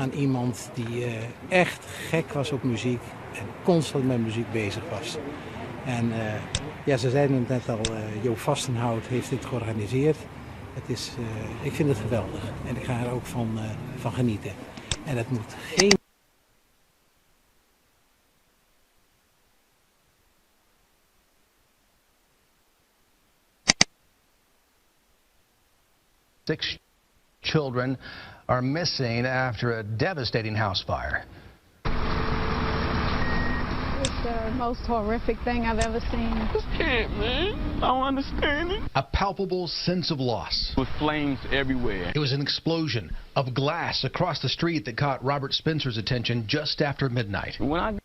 aan iemand die echt gek was op muziek en constant met muziek bezig was. En ja, ze zeiden het net al, Joop Vastenhout heeft dit georganiseerd. Ik vind het geweldig en ik ga er ook van genieten. En het moet geen... Six children are missing after a devastating house fire. It's the most horrific thing I've ever seen. I can't, man. I don't understand it. A palpable sense of loss. With flames everywhere. It was an explosion of glass across the street that caught Robert Spencer's attention just after midnight. When I